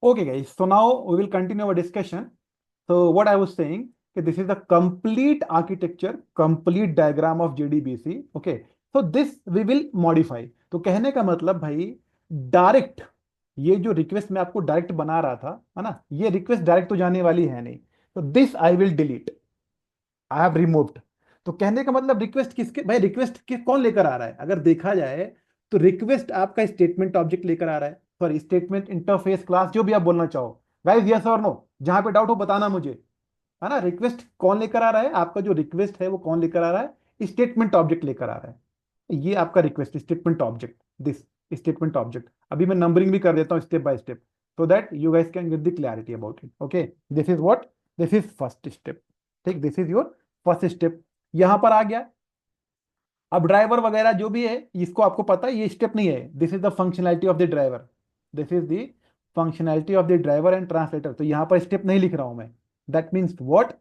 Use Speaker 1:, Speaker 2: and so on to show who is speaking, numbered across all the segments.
Speaker 1: Okay, guys. So now we will continue our discussion. So what I was saying, that this is the complete architecture, complete diagram of JDBC. Okay. So this we will modify. तो कहने का मतलब भाई, direct ये जो request मैं आपको direct बना रहा था, है ना, ये रिक्वेस्ट डायरेक्ट तो जाने वाली है नहीं। तो this I will delete, I have removed. तो कहने का मतलब रिक्वेस्ट किसके भाई, रिक्वेस्ट कौन लेकर आ रहा है? अगर देखा जाए तो रिक्वेस्ट आपका स्टेटमेंट ऑब्जेक्ट लेकर आ रहा है, सॉरी स्टेटमेंट इंटरफेस क्लास, जो भी आप बोलना चाहो। गाइस यस और नो, जहां पे डाउट हो बताना मुझे, है ना। रिक्वेस्ट कौन लेकर आ रहा है? आपका जो रिक्वेस्ट है वो कौन लेकर आ रहा है? स्टेटमेंट ऑब्जेक्ट लेकर आ रहा है। ये आपका request statement object, this statement object. अभी मैं नंबरिंग भी कर देता हूँ step by step, so that you guys can get the clarity about it. Okay, this is what, this is first step. ठीक, this is your first step. यहां पर आ गया। अब ड्राइवर वगैरह जो भी है इसको आपको पता है, ये स्टेप नहीं है। This is the functionality of the driver, this is the functionality of the driver and translator. तो यहां पर स्टेप नहीं लिख रहा हूं मैं। दैट मीन्स व्हाट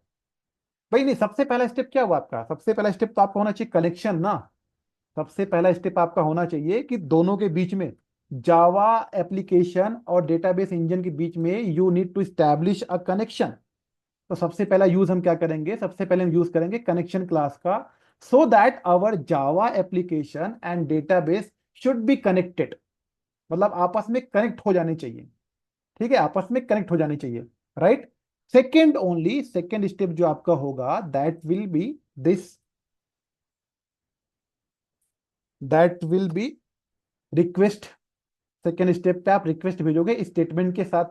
Speaker 1: भाई, नहीं, सबसे पहला स्टेप क्या हुआ आपका? सबसे पहला स्टेप तो आपका होना चाहिए कनेक्शन ना। सबसे पहला स्टेप आपका होना चाहिए कि दोनों के बीच में, जावा एप्लीकेशन और डेटाबेस इंजन के बीच में, you need to establish a connection. तो सबसे पहला यूज हम क्या करेंगे? सबसे पहले हम यूज करेंगे कनेक्शन क्लास का, so that our Java application and database should be connected. मतलब आपस में कनेक्ट हो जाने चाहिए। ठीक है, आपस में कनेक्ट हो जाने चाहिए, right. Second only, second step जो आपका होगा, that will be this, that will be request. Second step पे आप रिक्वेस्ट भेजोगे स्टेटमेंट के साथ।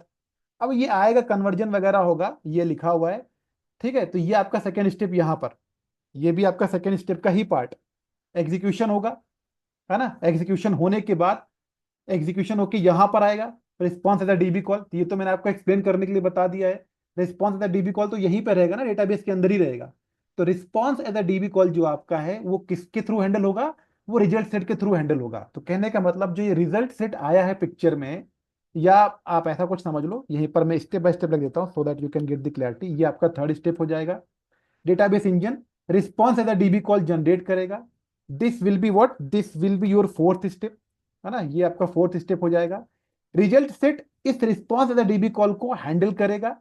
Speaker 1: अब ये आएगा, कन्वर्जन वगैरह होगा, ये लिखा हुआ है। ठीक है, तो ये आपका सेकेंड स्टेप यहां पर, ये भी आपका सेकेंड स्टेप का ही पार्ट। एग्जीक्यूशन होगा, है ना। एग्जीक्यूशन होने के बाद, एग्जीक्यूशन होके यहां पर आएगा response as a DB call. ये तो मैंने आपको एक्सप्लेन करने के लिए बता दिया है। Response as a DB call तो यहीं पर रहेगा ना, डेटाबेस के अंदर ही रहेगा। तो response as a DB call जो आपका है वो किसके थ्रू हैंडल होगा? वो रिजल्ट सेट के थ्रू हैंडल होगा। तो कहने का मतलब जो ये रिजल्ट सेट आया है पिक्चर में, या आप ऐसा कुछ समझ लो, यहीं पर मैं स्टेप बाय स्टेप लग देता हूं so that you can get the clarity. ये आपका थर्ड स्टेप हो जाएगा। Database engine response as a DB call generate करेगा। This will be what, this will be your fourth step, है ना। ये आपका फोर्थ स्टेप हो जाएगा। Result set is response as a DB call को हैंडल करेगा।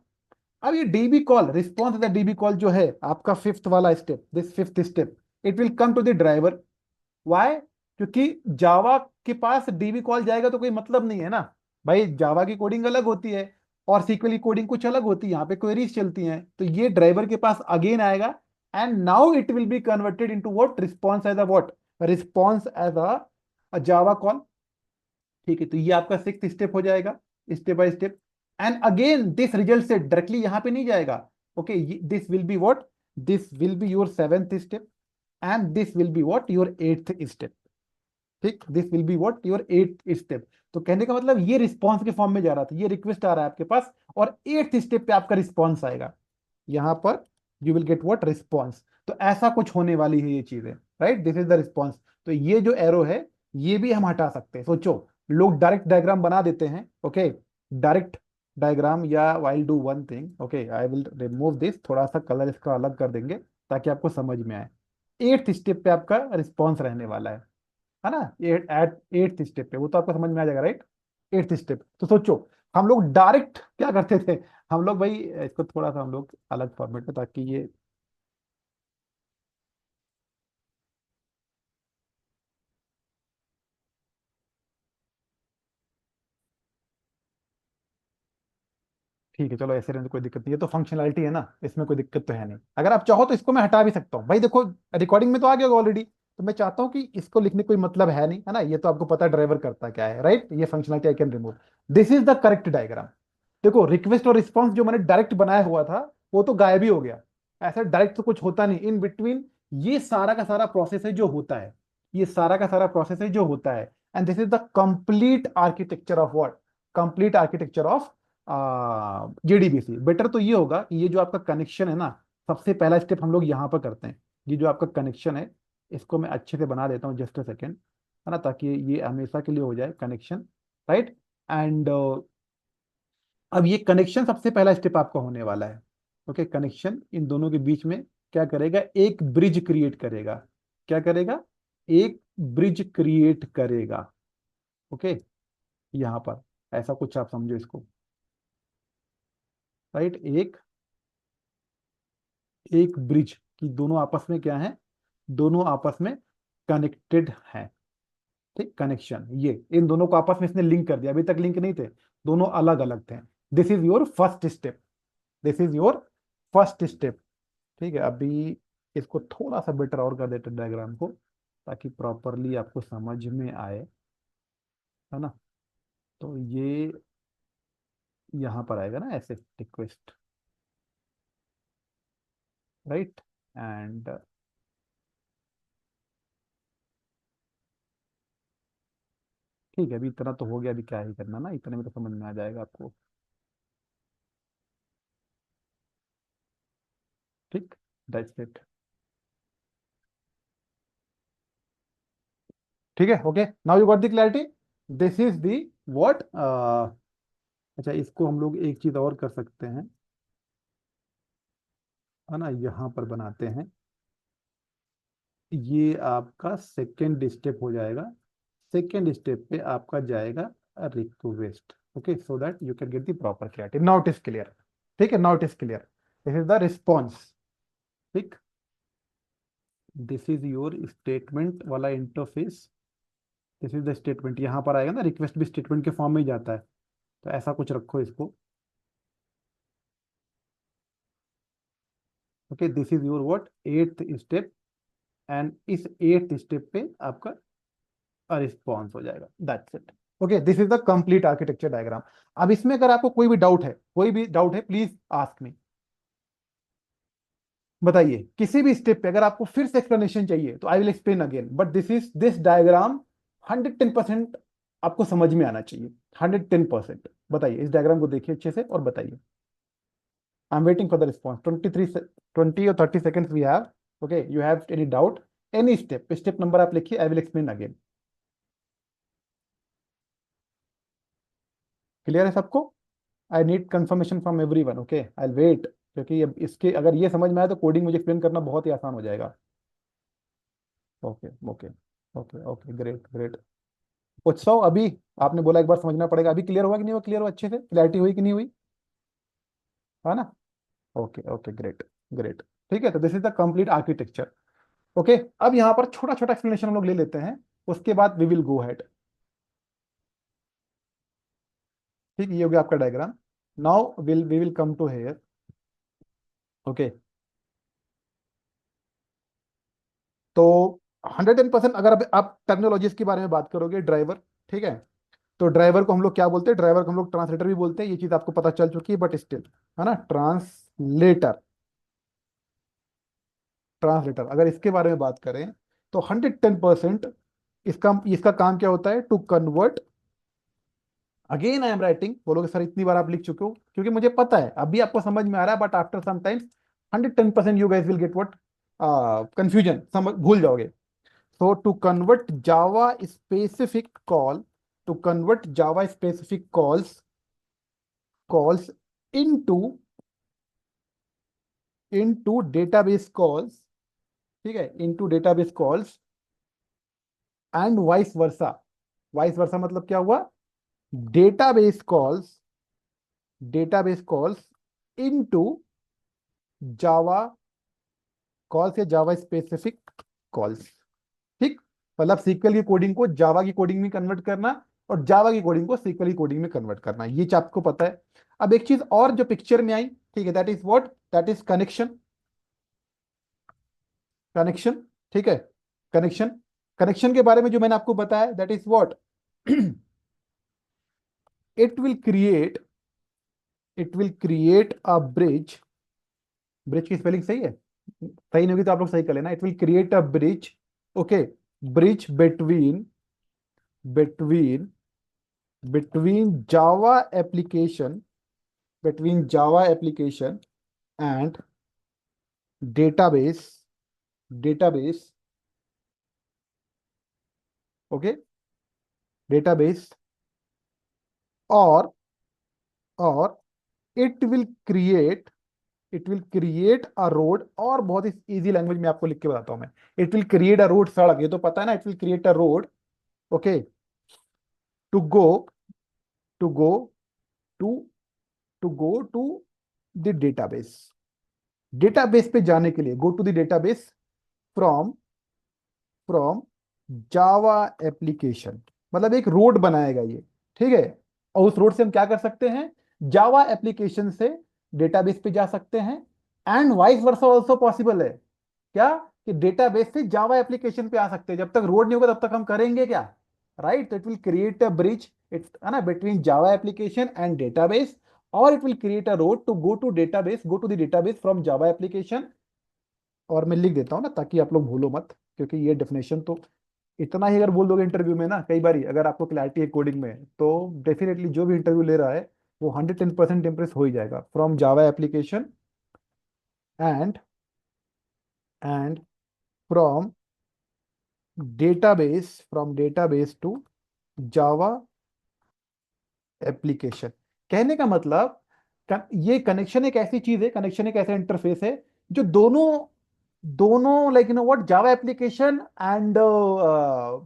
Speaker 1: अब ये DB call, response as a DB call जो है आपका फिफ्थ वाला step, this fifth step, it will come to the driver. Why? क्योंकि जावा के पास डीबी कॉल जाएगा तो कोई मतलब नहीं है ना भाई। जावा की कोडिंग अलग होती है और सीक्वल की कोडिंग कुछ अलग होती है, यहाँ पे क्वेरीज चलती हैं। तो ये ड्राइवर के पास अगेन आएगा, and now it will be converted into what, response as a what, response as a Java call. ठीक है, तो ये आपका सिक्स स्टेप हो जाएगा, step by step. And again this result से डायरेक्टली यहां पे नहीं जाएगा। Okay, this will be what, this will be your seventh step, and this will be what, your eighth step. ठीक, this will be what, your eighth step. तो कहने का मतलब ये रिस्पॉन्स के फॉर्म में जा रहा था, ये रिक्वेस्ट आ रहा है आपके पास, और एट्थ स्टेप पे आपका रिस्पॉन्स आएगा। यहां पर you will get what, response. तो ऐसा कुछ होने वाली है ये चीजें, right. This is the response. तो ये जो एरो है ये भी हम हटा सकते हैं। सोचो, लोग डायरेक्ट डायग्राम बना देते हैं। ओके, डायरेक्ट डायग्राम, या I do one thing, okay, I will remove this, थोड़ा सा कलर इसका अलग कर देंगे ताकि आपको समझ में आए। एट्थ स्टेप पे आपका रिस्पॉन्स रहने वाला है ना। एट एट्थ स्टेप पे, वो तो आपको समझ में आ जाएगा, राइट। Eighth step. तो सोचो, हम लोग डायरेक्ट क्या करते थे? हम लोग भाई, इसको थोड़ा सा हम लोग अलग फॉर्मेट में, ताकि ये, ठीक है चलो ऐसे रहने दो, कोई दिक्कत नहीं है। तो फंक्शनैलिटी है ना, इसमें कोई दिक्कत तो है नहीं। अगर आप चाहो तो इसको मैं हटा भी सकता हूँ भाई। देखो, रिकॉर्डिंग में तो आ गया ऑलरेडी, तो मैं चाहता हूँ कि इसको लिखने कोई मतलब है नहीं, है ना। ये तो आपको पता ड्राइवर करता क्या है, राइट। ये functionality I can remove. This is the correct diagram. देखो, रिक्वेस्ट और रिस्पॉन्स जो मैंने डायरेक्ट बनाया हुआ था वो तो गायब ही हो गया। ऐसा डायरेक्ट तो कुछ होता नहीं इन बिटवीन। ये सारा का सारा प्रोसेस है जो होता है, ये सारा का सारा प्रोसेस है जो होता है। And this is the complete architecture of what, complete architecture of JDBC. Better तो ये होगा कि ये जो आपका कनेक्शन है ना, सबसे पहला स्टेप हम लोग यहाँ पर करते हैं। ये जो आपका कनेक्शन है, इसको मैं अच्छे से बना देता हूँ, जस्ट अ सेकेंड, है ना, ताकि ये हमेशा के लिए हो जाए कनेक्शन, राइट। एंड अब ये कनेक्शन सबसे पहला स्टेप आपका होने वाला है। ओके, कनेक्शन इन दोनों के बीच में क्या करेगा? एक ब्रिज क्रिएट करेगा। क्या करेगा? एक ब्रिज क्रिएट करेगा। ओके, यहां पर ऐसा कुछ आप समझो इसको। राइट, एक एक ब्रिज की दोनों आपस में क्या है, दोनों आपस में कनेक्टेड है। ठीक, कनेक्शन, ये इन दोनों को आपस में इसने लिंक कर दिया, अभी तक लिंक नहीं थे, दोनों अलग अलग थे। This is your first step, this is your first step. ठीक है, अभी इसको थोड़ा सा बेटर और कर देते डायग्राम को, ताकि प्रॉपरली आपको समझ में आए, है ना। तो ये यहाँ पर आएगा ना ऐसे, रिक्वेस्ट, राइट, एंड ठीक है, अभी इतना तो हो गया, अभी क्या ही करना ना, इतने में तो समझ में आ जाएगा आपको। ठीक, दैट्स इट। ठीक है, okay, now you got the clarity. This is the what, अच्छा, इसको हम लोग एक चीज और कर सकते हैं, है ना, यहाँ पर बनाते हैं, ये आपका सेकेंड स्टेप हो जाएगा। सेकेंड स्टेप पे आपका जाएगा request. Okay, so that you can get the proper clarity. Now it is clear. ठीक है, now it is clear. This is the response. ठीक, दिस इज योर स्टेटमेंट वाला interface. This is the statement, यहाँ पर आएगा ना, request भी statement के फॉर्म में ही जाता है, तो ऐसा कुछ रखो इसको। Okay, this is your what, eighth step, and इस एट्थ स्टेप पे आपका रिस्पॉन्स हो जाएगा, that's it. Okay, this is the complete architecture diagram. अब इसमें अगर आपको कोई भी डाउट है, कोई भी डाउट है, प्लीज आस्क मी, बताइए। किसी भी स्टेप पे अगर आपको फिर से एक्सप्लेनेशन चाहिए तो I will explain again, but this diagram 110% आपको समझ में आना चाहिए, 110%। बताइए, इस डायग्राम को देखिए अच्छे से और बताइए। I am waiting for the response. 20 or 30 seconds we have. Okay, you have any doubt, any step, step number आप लिखिए, I will explain again. Clear है सबको? I need confirmation from everyone. Okay, I wait, क्योंकि अब इसके अगर ये समझ में आए तो कोडिंग मुझे एक्सप्लेन करना बहुत ही आसान हो जाएगा। Okay okay okay okay, great great. उत्सव, अभी आपने बोला एक बार समझना पड़ेगा, अभी क्लियर हुआ कि नहीं हुआ, क्लियर हुआ, अच्छे से क्लैरिटी हुई कि नहीं हुई, है ना? Okay okay, great great. ठीक है, तो this is the complete architecture. Okay, अब यहाँ पर छोटा छोटा एक्सप्लेनेशन हम लोग ले लेते हैं, उसके बाद वी विल गो हेड। ठीक, ये हो गया आपका diagram. Now we will come to here. Okay, तो 110% अगर आप टर्मिनोलॉजीज के बारे में बात करोगे, ड्राइवर, ठीक है, तो ड्राइवर को हम लोग क्या बोलते हैं, ड्राइवर को हम लोग ट्रांसलेटर भी बोलते हैं, ये चीज आपको पता चल चुकी है, बट स्टिल, है ना, ट्रांसलेटर। ट्रांसलेटर अगर इसके बारे में बात करें तो 110% इसका इसका काम क्या होता है, to convert. Again I am writing, बोलोगे सर इतनी बार आप लिख चुके हो, क्योंकि मुझे पता है अभी आपको समझ में आ रहा है, but after some times 110% you guys will get what, confusion, समझ भूल जाओगे। So to convert Java specific call, to convert Java specific calls into database calls, ठीक है, into database calls and vice versa। vice versa मतलब क्या हुआ, database calls, database calls into Java calls या Java specific calls। ठीक, मतलब sequel की coding को जावा की कोडिंग में कन्वर्ट करना, और जावा की कोडिंग को सीक्वल की कोडिंग में कन्वर्ट करना, ये चीज आपको पता है। अब एक चीज और जो पिक्चर में आई, ठीक है, that is what, that is connection. Connection, ठीक है, कनेक्शन। कनेक्शन के बारे में जो मैंने आपको बताया, that is what, it will create, it will create a bridge. Bridge की स्पेलिंग सही है, सही नहीं होगी तो आप लोग सही कर लेना। It will create a bridge, okay, bridge between, between between Java application, between Java application and database, database, okay, database, or it will create, it will create a road, और बहुत ही इजी लैंग्वेज में आपको लिख के बताता हूं मैं। It will create a road, सड़क, ये तो पता है ना, it will create a road, okay, to go, to go to to go to the database. Database पे जाने के लिए go to the database from from Java application, मतलब एक रोड बनाएगा ये, ठीक है। और उस रोड से हम क्या कर सकते हैं, जावा एप्लीकेशन से डेटाबेस पे जा सकते हैं। And vice versa also possible है, क्या कि डेटाबेस से जावा एप्लीकेशन पे आ सकते हैं। जब तक रोड नहीं होगा तब तक हम करेंगे क्या, राइट। तो it will create a bridge, it's है ना, between Java application and database, और it will create a road to go to database, go to the database from Java application. और मैं लिख देता हूँ ना ताकि आप लोग भूलो मत, क्योंकि ये डेफिनेशन तो इतना ही अगर बोल दोगे इंटरव्यू में ना, कई बार अगर आपको क्लैरिटी है कोडिंग में, तो डेफिनेटली जो भी इंटरव्यू ले रहा है वो 110% इम्प्रेस हो ही जाएगा। From Java application and and from database to Java application. कहने का मतलब ये कनेक्शन एक ऐसी चीज है, कनेक्शन एक ऐसा इंटरफेस है जो दोनों दोनों like what Java application and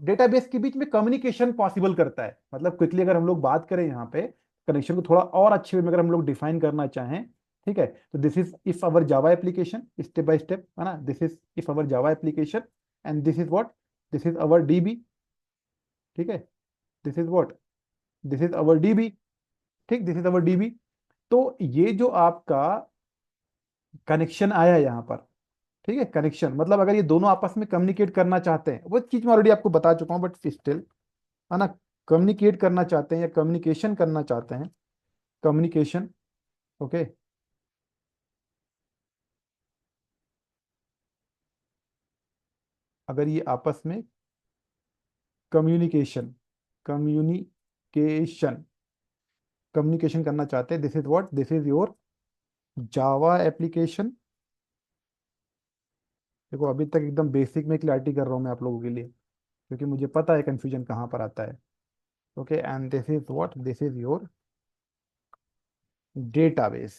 Speaker 1: database के बीच में कम्युनिकेशन पॉसिबल करता है। मतलब क्विकली अगर हम लोग बात करें यहाँ पे कनेक्शन को थोड़ा और अच्छे वे में अगर हम लोग डिफाइन करना चाहें, ठीक है, तो this is if our Java application step by step, है ना, this is if our Java application and this is what, this is our dB, ठीक है, this is what, this is our dB, ठीक, दिस इज अवर डीबी। तो ये जो आपका connection आया है यहाँ पर, ठीक है, कनेक्शन मतलब अगर ये दोनों आपस में कम्युनिकेट करना चाहते हैं, वो चीज मैं ऑलरेडी आपको बता चुका हूं, बट स्टिल, है ना, कम्युनिकेट करना चाहते हैं या कम्युनिकेशन करना चाहते हैं, कम्युनिकेशन, ओके। अगर ये आपस में कम्युनिकेशन कम्युनिकेशन कम्युनिकेशन करना चाहते हैं, this is what, this is your Java application. देखो अभी तक एकदम बेसिक में क्लैरिटी कर रहा हूं मैं आप लोगों के लिए, क्योंकि मुझे पता है कंफ्यूजन कहाँ पर आता है। Okay, and this is what, this is your database.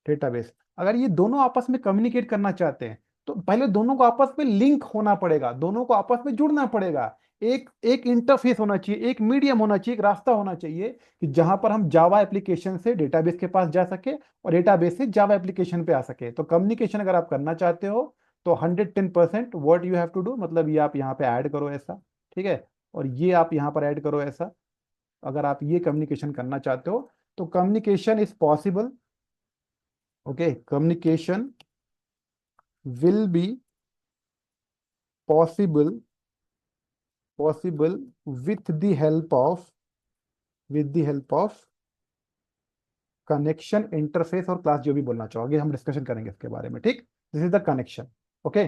Speaker 1: Database, अगर ये दोनों आपस में कम्युनिकेट करना चाहते हैं तो पहले दोनों को आपस में लिंक होना पड़ेगा, दोनों को आपस में जुड़ना पड़ेगा। एक एक इंटरफेस होना चाहिए, एक मीडियम होना चाहिए, एक रास्ता होना चाहिए कि जहां पर हम जावा एप्लीकेशन से डेटाबेस के पास जा सके और डेटाबेस से जावा एप्लीकेशन पे आ सके। तो कम्युनिकेशन अगर आप करना चाहते हो तो 110% what you have to do, मतलब ये आप यहाँ पे ऐड करो ऐसा, ठीक है, और ये आप यहाँ पर ऐड करो ऐसा। अगर आप ये कम्युनिकेशन करना चाहते हो तो communication is possible, okay, communication will be possible with the help of connection interface और क्लास, जो भी बोलना चाहोगे हम डिस्कशन करेंगे इसके बारे में, ठीक। This is the connection, okay.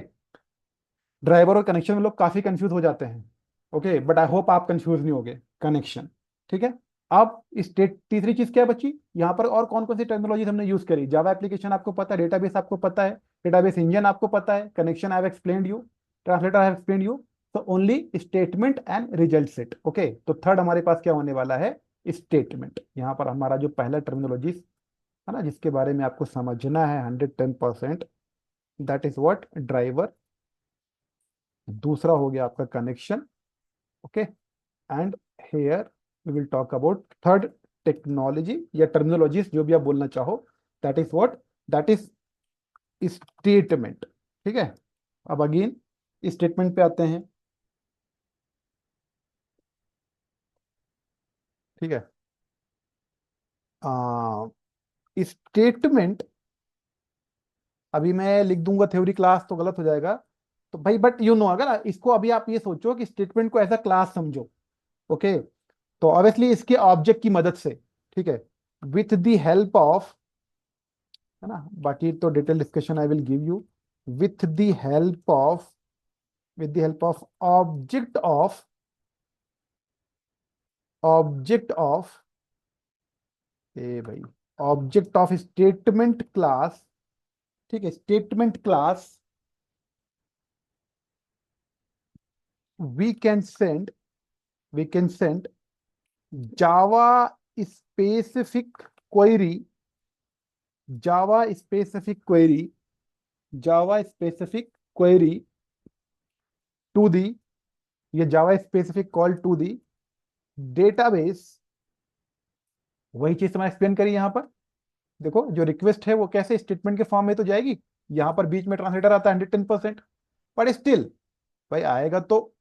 Speaker 1: Driver और कनेक्शन में लोग काफी कंफ्यूज हो जाते हैं, ओके, बट आई होप आप कंफ्यूज नहीं होगे, कनेक्शन, ठीक है। अब स्टेट तीसरी चीज क्या बची यहाँ पर, और कौन कौन सी टेक्नोलॉजी हमने यूज करी, जावा एप्लीकेशन आपको पता है, डेटाबेस आपको पता है, डेटाबेस इंजन आपको पता है, connection I have explained you, translator I have explained you. तो only statement and result set, okay. तो थर्ड हमारे पास क्या होने वाला है, स्टेटमेंट। यहाँ पर हमारा जो पहला टर्मिनोलॉजी है ना जिसके बारे में आपको समझना है 110%, दैट इज व्हाट, ड्राइवर। दूसरा हो गया आपका connection, okay, and here we will talk about third technology या टर्मिनोलॉजीज, जो भी आप बोलना चाहो, that is what, that is statement, ठीक है। अब अगेन स्टेटमेंट पे आते हैं, ठीक है। स्टेटमेंट अभी मैं लिख दूंगा थ्योरी क्लास तो गलत हो जाएगा, तो भाई बट यू नो, अगर इसको अभी आप ये सोचो कि स्टेटमेंट को एज अ क्लास समझो, ओके, तो ऑब्वियसली इसके ऑब्जेक्ट की मदद से, ठीक है, विथ द हेल्प ऑफ, है ना, बाकी तो detail discussion I will give you, with the help of object of object of a भाई ऑब्जेक्ट ऑफ स्टेटमेंट क्लास, ठीक है, statement class, we can send we can send Java specific query, Java specific query Java specific query to the, ये Java specific call to the database, वही चीज मैं explain करी यहां पर, देखो जो रिक्वेस्ट है वो कैसे स्टेटमेंट के फॉर्म में तो जाएगी, यहाँ पर बीच में ट्रांसलेटर आता है 110%, बट स्टिल भाई आएगा तो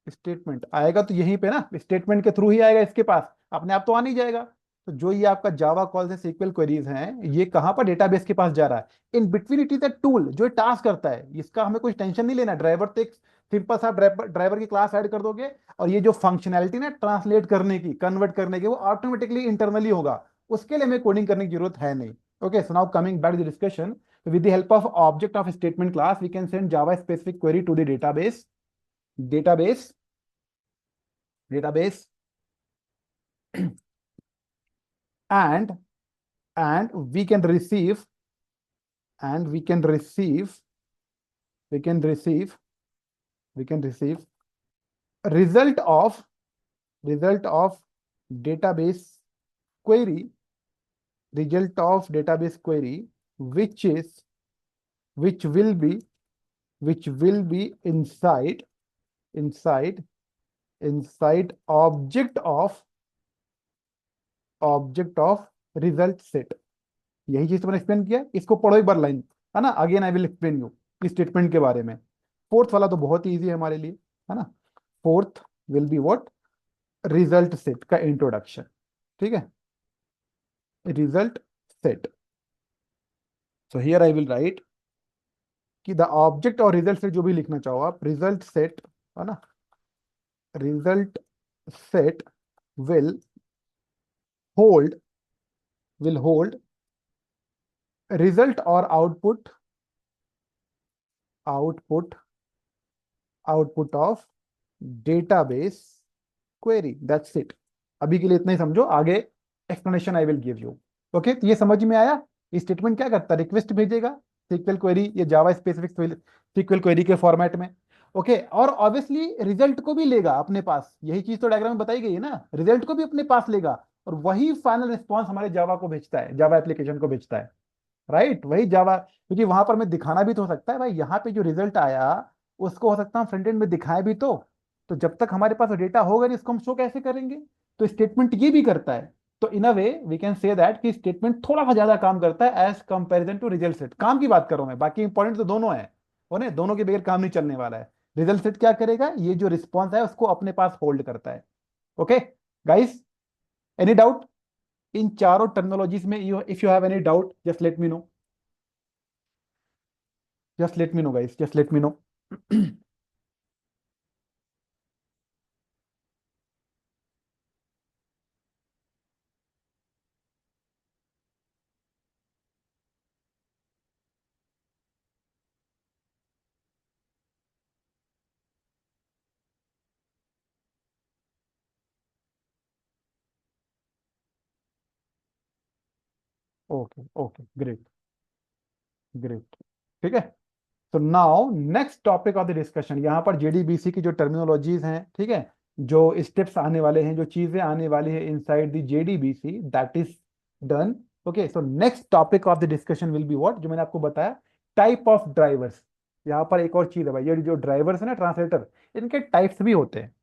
Speaker 1: स्टेटमेंट आएगा तो यहीं पे ना, स्टेटमेंट के थ्रू ही आएगा इसके पास, अपने आप तो आ नहीं जाएगा। तो जो ये आपका जावा कॉल से सीक्वल क्वेरीज हैं, ये कहाँ पर डेटाबेस के पास जा रहा है, in between it is a tool जो टास्क करता है, इसका हमें कुछ टेंशन नहीं लेना। ड्राइवर तो एक सिंपल सा ड्राइवर की क्लास ऐड कर दोगे, और ये जो फंक्शनैलिटी ना ट्रांसलेट करने की, कन्वर्ट करने की, वो ऑटोमेटिकली इंटरनली होगा, उसके लिए हमें कोडिंग करने की जरूरत है नहीं। Okay, so now coming back to the discussion, with the help of object of statement class we can send java specific query to the database database and and we can receive and we can receive we can receive we can receive result of result of database query result of database query which is which will be which will be inside inside object of result set। यही चीज तो मैंने explain किया, इसको पढ़ो एक बार line, है ना, again I will explain you इस स्टेटमेंट के बारे में। फोर्थ वाला तो बहुत इजी है हमारे लिए, है ना। Fourth will be what, result set का इंट्रोडक्शन। ठीक है, result set. So here I will write कि द ऑब्जेक्ट और रिजल्ट सेट जो भी लिखना चाहो आप, रिजल्ट सेट, है ना, result set will hold will hold result or output output of database query, that's it। अभी के लिए इतना ही समझो, आगे explanation I will give you. Okay, तो ये समझ में आया, ये स्टेटमेंट क्या करता है, रिक्वेस्ट भेजेगा सीक्वल क्वेरी, ये जावा स्पेसिफिक सीक्वल क्वेरी के फॉर्मेट में। ओके, और ऑब्वियसली रिजल्ट को भी लेगा अपने पास, यही चीज तो डायग्राम में बताई गई है ना, रिजल्ट को भी अपने पास लेगा, और वही फाइनल रिस्पॉन्स हमारे जावा को भेजता है, जावा एप्लीकेशन को भेजता है। राइट, वही जावा, क्योंकि वहां पर मैं दिखाना भी तो हो सकता है भाई, यहाँ पे जो रिजल्ट आया उसको हो सकता है फ्रंट एंड में दिखाए भी तो जब तक हमारे पास डेटा होगा नहीं, इसको हम शो कैसे करेंगे। तो स्टेटमेंट ये भी करता है। तो in a way we can say that कि स्टेटमेंट थोड़ा सा ज्यादा काम करता है as comparison to result set. काम की बात करूं मैं, बाकी इंपॉर्टेंट तो दोनों है, उन्हें दोनों के बगैर काम नहीं चलने वाला है। रिजल्ट सेट क्या करेगा, ये जो रिस्पॉन्स है उसको अपने पास होल्ड करता है। Okay guys, any doubt in चारों टर्मिनोलॉजीज में? You if you have any doubt just let me know, just let me know guys, just let me know। Okay okay, great great, ठीक है। तो now next topic of the discussion, यहाँ पर JDBC की जो terminologies हैं, ठीक है, जो स्टेप्स आने वाले हैं, जो चीजें आने वाली है inside the JDBC, that is done. Okay, so next topic of the discussion will be what, जो मैंने आपको बताया, टाइप ऑफ ड्राइवर्स। यहाँ पर एक और चीज है भाई, ये जो ड्राइवर्स है ना, ट्रांसलेटर, इनके टाइप्स भी होते हैं।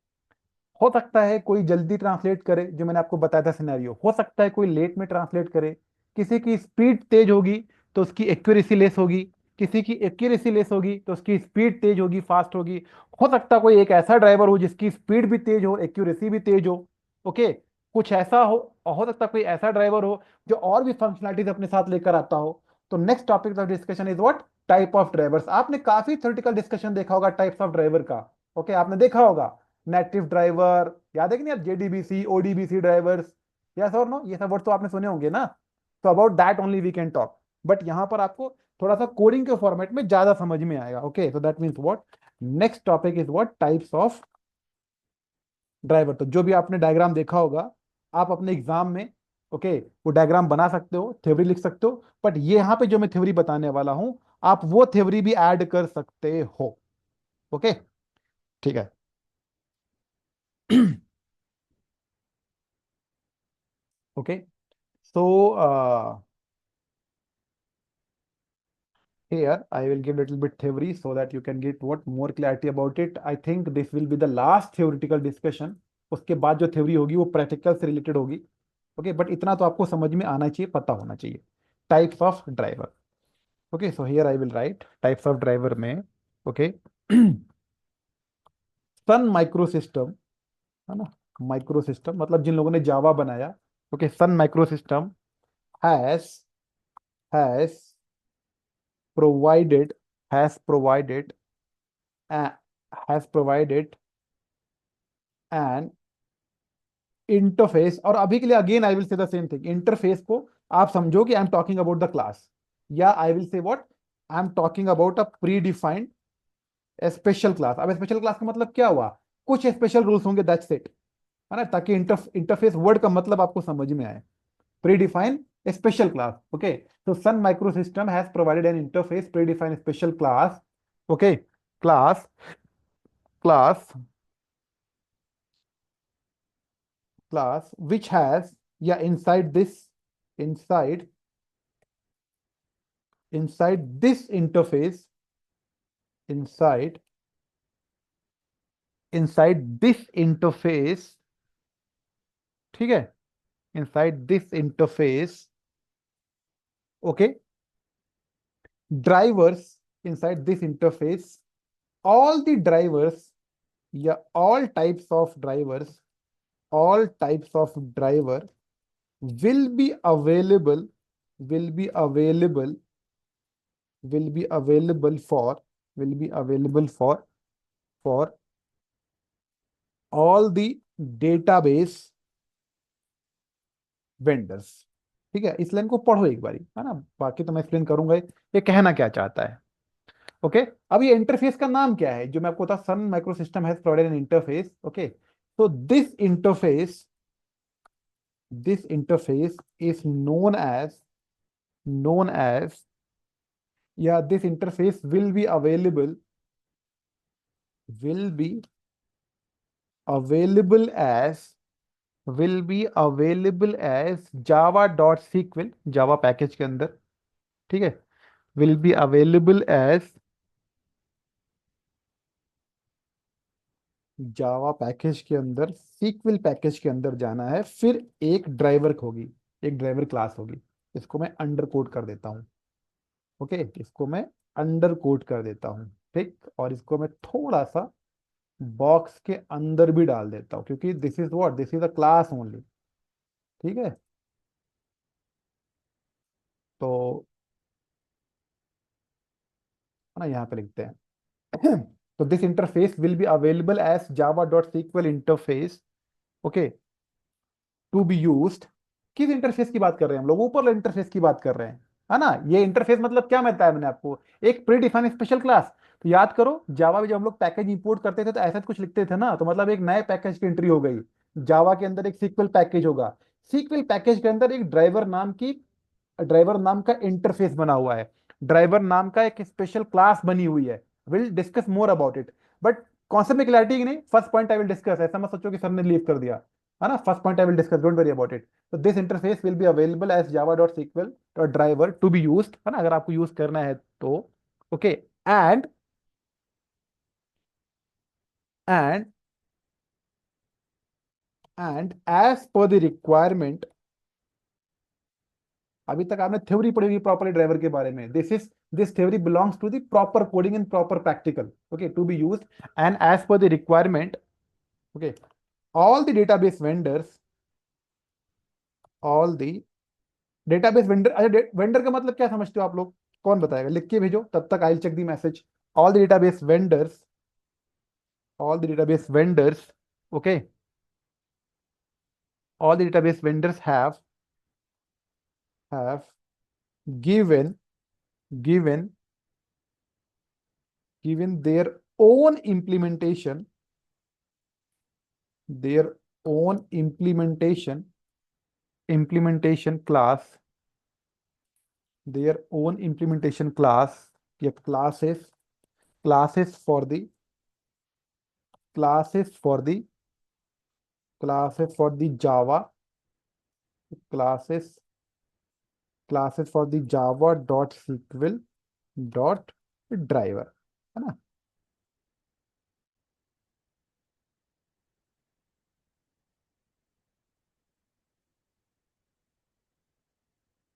Speaker 1: हो सकता है कोई जल्दी ट्रांसलेट करे, जो मैंने आपको बताया था सिनेरियो, हो सकता है कोई लेट में ट्रांसलेट करे, किसी की स्पीड तेज होगी तो उसकी एक्यूरेसी लेस होगी, किसी की एक्यूरेसी लेस होगी तो उसकी स्पीड तेज होगी, फास्ट होगी। हो सकता है कोई एक ऐसा ड्राइवर हो जिसकी स्पीड भी तेज हो, एक्यूरेसी भी तेज हो। ओके, कुछ ऐसा हो सकता है कोई ऐसा ड्राइवर हो जो और भी फंक्शनलिटीज अपने साथ लेकर आता हो। तो next topic of discussion is what, type of drivers. आपने काफी थ्योरेटिकल डिस्कशन देखा होगा टाइप्स ऑफ ड्राइवर का। ओके, आपने देखा होगा नेटिव ड्राइवर, याद है कि नहीं, जेडीबीसी, ओडीबीसी ड्राइवर्स, यस और नो, ये सब वर्ड तो आपने सुने होंगे ना। तो about that only we can talk, but यहां पर आपको थोड़ा सा कोडिंग के फॉर्मेट में ज्यादा समझ में आएगा। Okay, so that means what, next topic is what, types of driver. तो जो भी आपने डायग्राम देखा होगा, आप अपने एग्जाम में ओके वो डायग्राम बना सकते हो, थ्योरी लिख सकते हो, बट ये यहाँ पे जो मैं थ्योरी बताने वाला हूं, आप वो थ्योरी भी ऐड कर सकते हो। ओके, ठीक है। Okay, so here I will give little bit theory so that you can get what more clarity about it। I think this will be the last theoretical discussion। उसके बाद जो theory होगी वो प्रैक्टिकल से related होगी। Okay, but इतना तो आपको समझ में आना चाहिए, पता होना चाहिए। Types of driver. Okay, so here I will write types of driver में। ओके, सन माइक्रो सिस्टम, है ना, माइक्रो सिस्टम मतलब जिन लोगों ने जावा बनाया। Okay, Sun micro system has has provided has provided a, has provided an interface. और अभी के लिए again I will say the same thing, interface को आप समझो कि I am talking about the class, या I will say what, I am talking about a predefined special class. अब स्पेशल क्लास का मतलब क्या हुआ, कुछ स्पेशल रूल्स होंगे, दैट्स इट, है ना, ताकि इंटरफेस वर्ड का मतलब आपको समझ में आए। Predefined special class. Okay, तो Sun micro system has provided an interface predefined special class. Okay, class class class which has, yeah, inside inside this interface, inside inside this interface, ठीक है, inside this interface, okay, drivers, inside this interface, all the drivers, yeah, all types of drivers, all types of driver will be available, will be available, will be available for, will be available for all the database vendors। ठीक है, इस line को पढ़ो एक बारी, है ना, बाकी तो मैं एक्सप्लेन करूंगा ये कहना क्या चाहता है। ओके, अब ये इंटरफेस का नाम क्या है जो मैं आपको बता, Sun micro system has provided an interface. Okay, तो this interface is known as, या this interface will be available as java.sql, Java package के अंदर। ठीक है, will be available as Java package के अंदर, सीक्वल पैकेज के अंदर जाना है, फिर एक ड्राइवर होगी, एक ड्राइवर क्लास होगी। इसको मैं अंडर कोड कर देता हूँ। ओके, इसको मैं अंडर कोड कर देता हूँ, ठीक, और इसको मैं थोड़ा सा बॉक्स के अंदर भी डाल देता हूँ, क्योंकि this is a class only. ठीक है, तो है ना, यहाँ पे लिखते हैं तो this interface will be available as java.sql interface, okay, to be used. किस इंटरफेस की बात कर रहे हैं हम लोग, ऊपर इंटरफेस की बात कर रहे हैं, है ना। ये इंटरफेस मतलब क्या बताया मैंने आपको, एक प्री डिफाइंड स्पेशल क्लास। तो याद करो, जावा में जब हम लोग पैकेज इंपोर्ट करते थे तो ऐसा कुछ लिखते थे ना, तो मतलब एक नए पैकेज की एंट्री हो गई। जावा के अंदर एक सीक्वल पैकेज होगा, सीक्वल पैकेज के अंदर एक ड्राइवर नाम का इंटरफेस बना हुआ है, ड्राइवर नाम का एक स्पेशल क्लास बनी हुई है। Will discuss more about it, but concept में क्लैरिटी की नहीं, first point I will discuss, ऐसा मत सोचो कि सर ने लीव कर दिया, है ना, first point I will discuss, don't worry about it. तो this interface will be available as java.sql.driver to be used, है ना, अगर आपको यूज करना है तो। Okay, and and and as per the requirement, अभी तक आपने थ्योरी पढ़ी होगी प्रॉपरली ड्राइवर के बारे में, this theory belongs to the proper coding and proper practical. Okay, to be used and as per the requirement, okay, all the database vendors, all the database vendor. अच्छा, vendor का मतलब क्या समझते हो आप लोग, कौन बताएगा, लिख के भेजो, तब तक I check the message. All the database vendors, all the database vendors, okay, all the database vendors have given given given own implementation their own implementation class, their own implementation class, या classes for the classes for the classes for the java classes classes for the java.sql dot driver, है ना।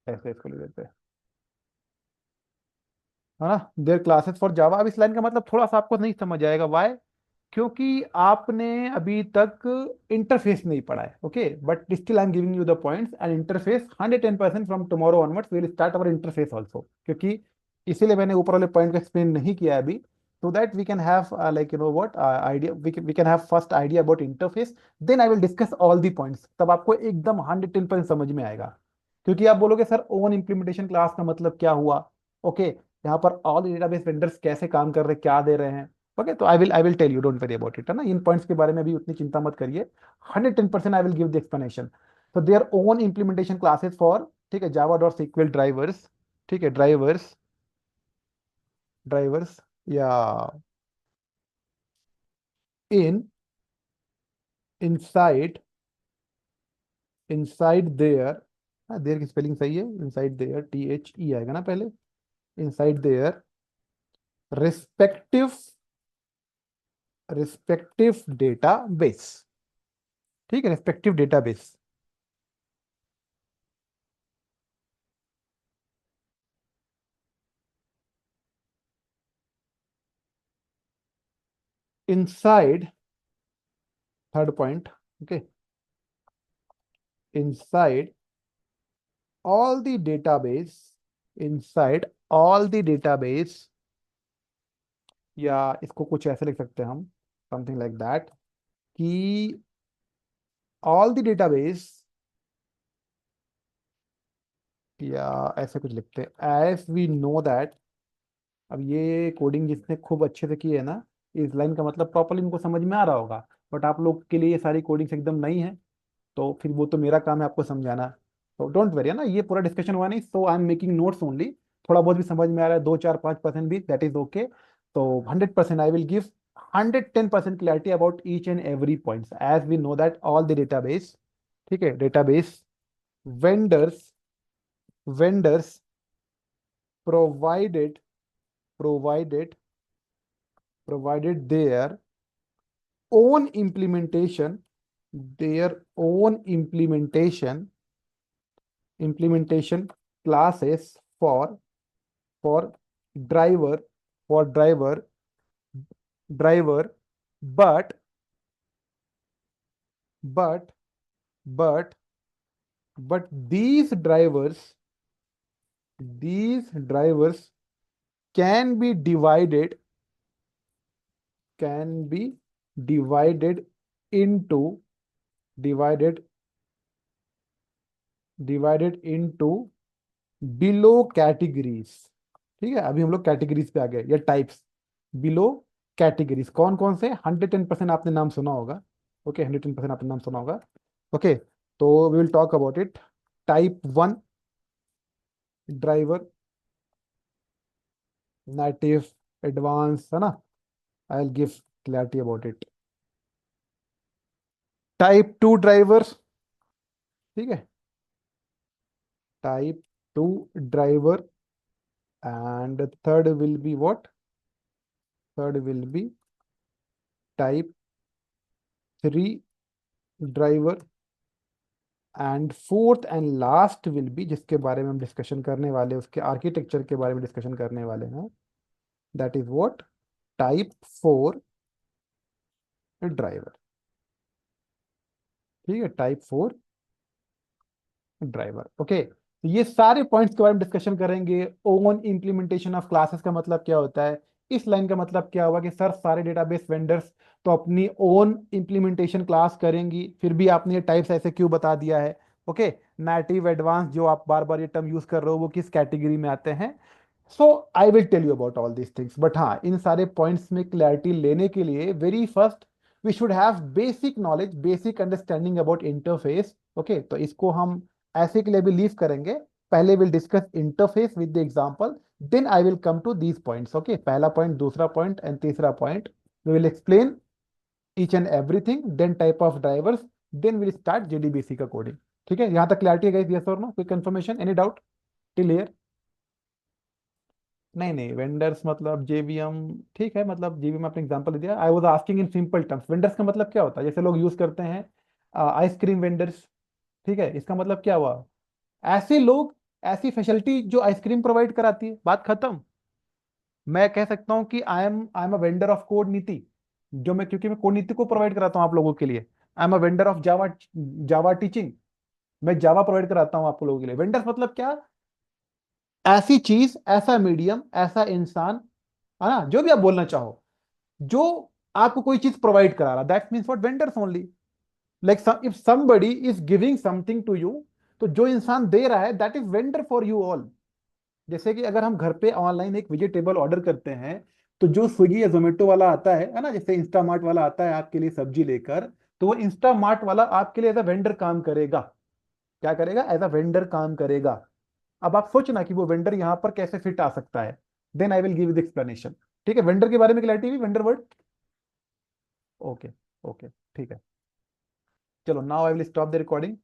Speaker 1: ऐसे इसको लिख देते हैं, है ना। There classes for Java. अब इस लाइन का मतलब थोड़ा सा आपको नहीं समझ आएगा, वाई? क्योंकि आपने अभी तक इंटरफेस नहीं पढ़ा है, okay, but still I am giving you the points and interface 110% from tomorrow onwards will start our interface also, क्योंकि इसीलिए मैंने ऊपर वाले पॉइंट को एक्सप्लेन नहीं किया है अभी, so that we can have like you know what idea, we can have first idea about interface, then I will discuss all the points, तब आपको एकदम 110% समझ में आएगा। क्योंकि आप बोलोगे सर ओन इम्प्लीमेंटेशन क्लास का मतलब क्या हुआ, ओके, यहाँ पर ऑल डेटाबेस वेंडर्स कैसे काम कर रहे हैं, क्या दे रहे हैं, ओके, तो I will tell you, don't worry about it, है ना। इन पॉइंट्स के बारे में भी उतनी चिंता मत करिए, 110% I will give the explanation. तो their own implementation classes for, ठीक है, जावा डॉट सीक्वल ड्राइवर्स, ठीक है, ड्राइवर्स, ड्राइवर्स या इन inside inside their, हाँ देयर की स्पेलिंग सही है, inside their, THE आएगा ना पहले, inside their respective respective database, ठीक है, respective database, inside, third point, okay, inside all the database, inside all the database, या इसको कुछ ऐसे लिख सकते हैं हम, समथिंग लाइक दैट, कि all the database, या ऐसे कुछ लिखते हैं, एज वी नो दैट। अब ये कोडिंग जिसने खूब अच्छे से की है ना, इस लाइन का मतलब प्रॉपरली इनको समझ में आ रहा होगा, बट आप लोग के लिए ये सारी कोडिंग्स एकदम नई है, तो फिर वो तो मेरा काम है आपको समझाना। तो डोंट वरी, है ना, ये पूरा डिस्कशन हुआ नहीं, so I am making notes only. थोड़ा बहुत भी समझ में आ रहा है, 2 4 5% भी, दैट इज ओके। तो 100% I will give 110% clarity about each and every points, as we know that all the database, ठीक है, database vendors, vendors provided provided provided own implementation their own implementation classes for driver, for driver, but but but but these drivers can be divided into divided divided into below categories. ठीक है, अभी हम लोग categories पे आ गए, या types, below categories कौन कौन से, 110% आपने नाम सुना होगा, ओके, 110% आपने नाम सुना होगा, ओके। तो we will talk about it. Type 1 driver, native, advance, है ना, I will give clarity about it. Type 2 drivers, ठीक है, type 2 driver, and third will be what, third will be type 3 driver, and fourth and last will be, जिसके बारे में हम discussion करने वाले, उसके आर्किटेक्चर के बारे में डिस्कशन करने वाले हैं, that is what, type 4 driver, ठीक है, टाइप 4 ड्राइवर, ओके। तो ये सारे पॉइंट्स के बारे में डिस्कशन करेंगे। ओन इंप्लीमेंटेशन ऑफ क्लासेस का मतलब क्या होता है, इस लाइन का मतलब क्या हुआ कि सर सारे डेटाबेस वेंडर्स तो अपनी ओन इंप्लीमेंटेशन क्लास करेंगी, फिर भी आपने ये टाइप्स ऐसे क्यों बता दिया है, ओके। नेटिव, एडवांस, जो आप बार बार ये टर्म यूज कर रहे हो, वो किस कैटेगरी में आते हैं, so I will tell you about all these things. But हाँ, इन सारे पॉइंट्स में क्लैरिटी लेने के लिए very first we should have basic knowledge, basic understanding about interface, okay. तो इसको हम ऐसे के लिए भी लीव करेंगे। पहले will discuss interface with the example, then I will come to these points, okay. पहला पॉइंट, दूसरा पॉइंट एंड तीसरा point, we will explain each and everything, then type of drivers, then will start JDBC का coding. ठीक है, यहां तक clarity है guys, yes और नो, कोई confirmation, any doubt till here? नहीं नहीं, वेंडर्स मतलब जेवीएम, ठीक है, मतलब जेवीएम आपने एग्जांपल दे दिया, I was asking in simple terms, vendors का मतलब क्या होता है, जैसे लोग यूज करते हैं आइसक्रीम वेंडर्स, ठीक है, इसका मतलब क्या हुआ, ऐसे लोग ऐसी फैसिलिटी जो आइसक्रीम प्रोवाइड कराती है, बात खत्म। मैं कह सकता हूं कि I am a vendor of code नीति, जो मैं, क्योंकि मैं कोड नीति को प्रोवाइड कराता हूं आप लोगों के लिए। I am a vendor of Java, Java teaching, मैं जावा प्रोवाइड कराता हूं आप लोगों के लिए। वेंडर्स मतलब क्या? ऐसी चीज, ऐसा मीडियम, ऐसा इंसान, है ना, जो भी आप बोलना चाहो, जो आपको कोई चीज प्रोवाइड करा रहा, that means what, vendors only. Like if somebody is giving something to you, तो जो इंसान दे रहा है that is vendor for you all. जैसे कि अगर हम घर पे ऑनलाइन एक वेजिटेबल ऑर्डर करते हैं, तो जो स्विगी या जोमेटो वाला आता है ना, जैसे इंस्टामार्ट वाला आता है आपके लिए सब्जी लेकर, तो वो इंस्टामार्ट वाला आपके लिए एज अ वेंडर काम करेगा। क्या करेगा? एज अ वेंडर काम करेगा। अब आप सोचना कि वो वेंडर यहां पर कैसे फिट आ सकता है, then I will give the explanation. ठीक है, वेंडर के बारे में क्लैरिटी हुई, वेंडर वर्ड। ओके, ओके, ठीक है। चलो, now I will stop the recording.